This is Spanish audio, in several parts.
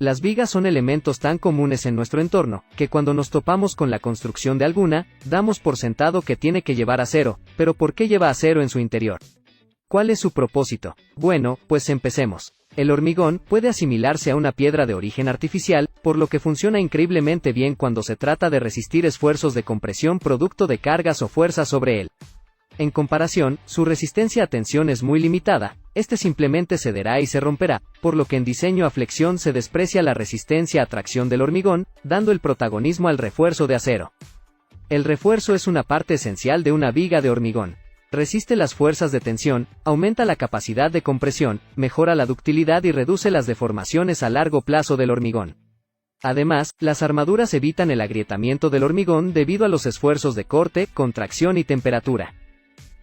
Las vigas son elementos tan comunes en nuestro entorno, que cuando nos topamos con la construcción de alguna, damos por sentado que tiene que llevar acero, pero ¿por qué lleva acero en su interior? ¿Cuál es su propósito? Bueno, pues empecemos. El hormigón puede asimilarse a una piedra de origen artificial, por lo que funciona increíblemente bien cuando se trata de resistir esfuerzos de compresión producto de cargas o fuerzas sobre él. En comparación, su resistencia a tensión es muy limitada, este simplemente cederá y se romperá, por lo que en diseño a flexión se desprecia la resistencia a tracción del hormigón, dando el protagonismo al refuerzo de acero. El refuerzo es una parte esencial de una viga de hormigón. Resiste las fuerzas de tensión, aumenta la capacidad de compresión, mejora la ductilidad y reduce las deformaciones a largo plazo del hormigón. Además, las armaduras evitan el agrietamiento del hormigón debido a los esfuerzos de corte, contracción y temperatura.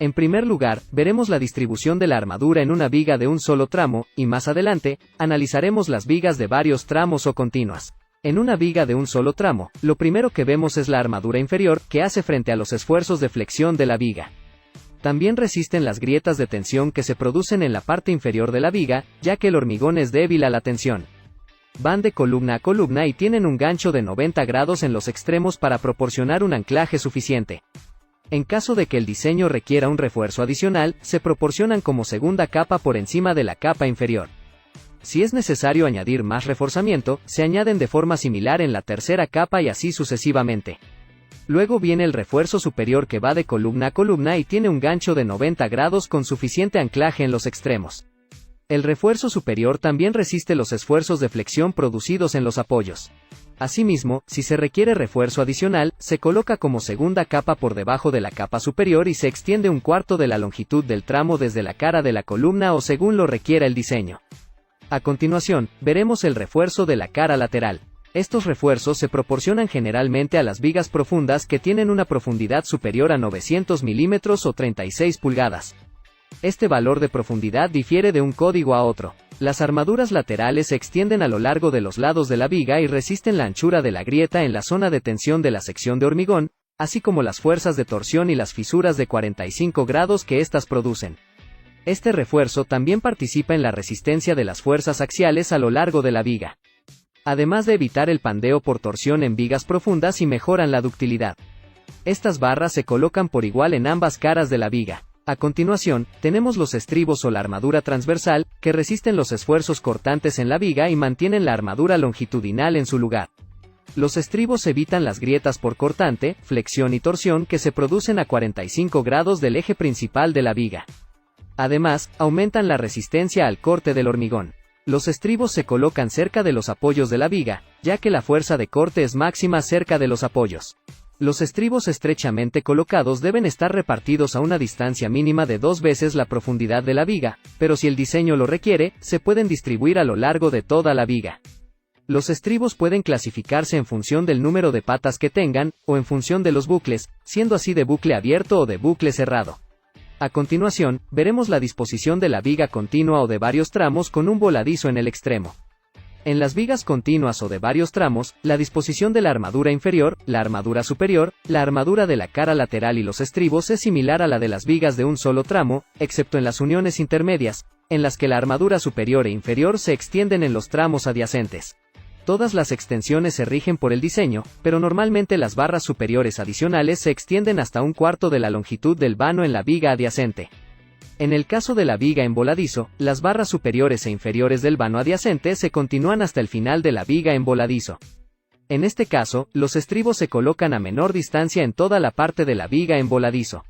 En primer lugar, veremos la distribución de la armadura en una viga de un solo tramo, y más adelante, analizaremos las vigas de varios tramos o continuas. En una viga de un solo tramo, lo primero que vemos es la armadura inferior, que hace frente a los esfuerzos de flexión de la viga. También resisten las grietas de tensión que se producen en la parte inferior de la viga, ya que el hormigón es débil a la tensión. Van de columna a columna y tienen un gancho de 90 grados en los extremos para proporcionar un anclaje suficiente. En caso de que el diseño requiera un refuerzo adicional, se proporcionan como segunda capa por encima de la capa inferior. Si es necesario añadir más reforzamiento, se añaden de forma similar en la tercera capa y así sucesivamente. Luego viene el refuerzo superior que va de columna a columna y tiene un gancho de 90 grados con suficiente anclaje en los extremos. El refuerzo superior también resiste los esfuerzos de flexión producidos en los apoyos. Asimismo, si se requiere refuerzo adicional, se coloca como segunda capa por debajo de la capa superior y se extiende un cuarto de la longitud del tramo desde la cara de la columna o según lo requiera el diseño. A continuación, veremos el refuerzo de la cara lateral. Estos refuerzos se proporcionan generalmente a las vigas profundas que tienen una profundidad superior a 900 milímetros o 36 pulgadas. Este valor de profundidad difiere de un código a otro. Las armaduras laterales se extienden a lo largo de los lados de la viga y resisten la anchura de la grieta en la zona de tensión de la sección de hormigón, así como las fuerzas de torsión y las fisuras de 45 grados que éstas producen. Este refuerzo también participa en la resistencia de las fuerzas axiales a lo largo de la viga. Además de evitar el pandeo por torsión en vigas profundas y mejoran la ductilidad. Estas barras se colocan por igual en ambas caras de la viga. A continuación, tenemos los estribos o la armadura transversal, que resisten los esfuerzos cortantes en la viga y mantienen la armadura longitudinal en su lugar. Los estribos evitan las grietas por cortante, flexión y torsión que se producen a 45 grados del eje principal de la viga. Además, aumentan la resistencia al corte del hormigón. Los estribos se colocan cerca de los apoyos de la viga, ya que la fuerza de corte es máxima cerca de los apoyos. Los estribos estrechamente colocados deben estar repartidos a una distancia mínima de 2 veces la profundidad de la viga, pero si el diseño lo requiere, se pueden distribuir a lo largo de toda la viga. Los estribos pueden clasificarse en función del número de patas que tengan, o en función de los bucles, siendo así de bucle abierto o de bucle cerrado. A continuación, veremos la disposición de la viga continua o de varios tramos con un voladizo en el extremo. En las vigas continuas o de varios tramos, la disposición de la armadura inferior, la armadura superior, la armadura de la cara lateral y los estribos es similar a la de las vigas de un solo tramo, excepto en las uniones intermedias, en las que la armadura superior e inferior se extienden en los tramos adyacentes. Todas las extensiones se rigen por el diseño, pero normalmente las barras superiores adicionales se extienden hasta un cuarto de la longitud del vano en la viga adyacente. En el caso de la viga en voladizo, las barras superiores e inferiores del vano adyacente se continúan hasta el final de la viga en voladizo. En este caso, los estribos se colocan a menor distancia en toda la parte de la viga en voladizo.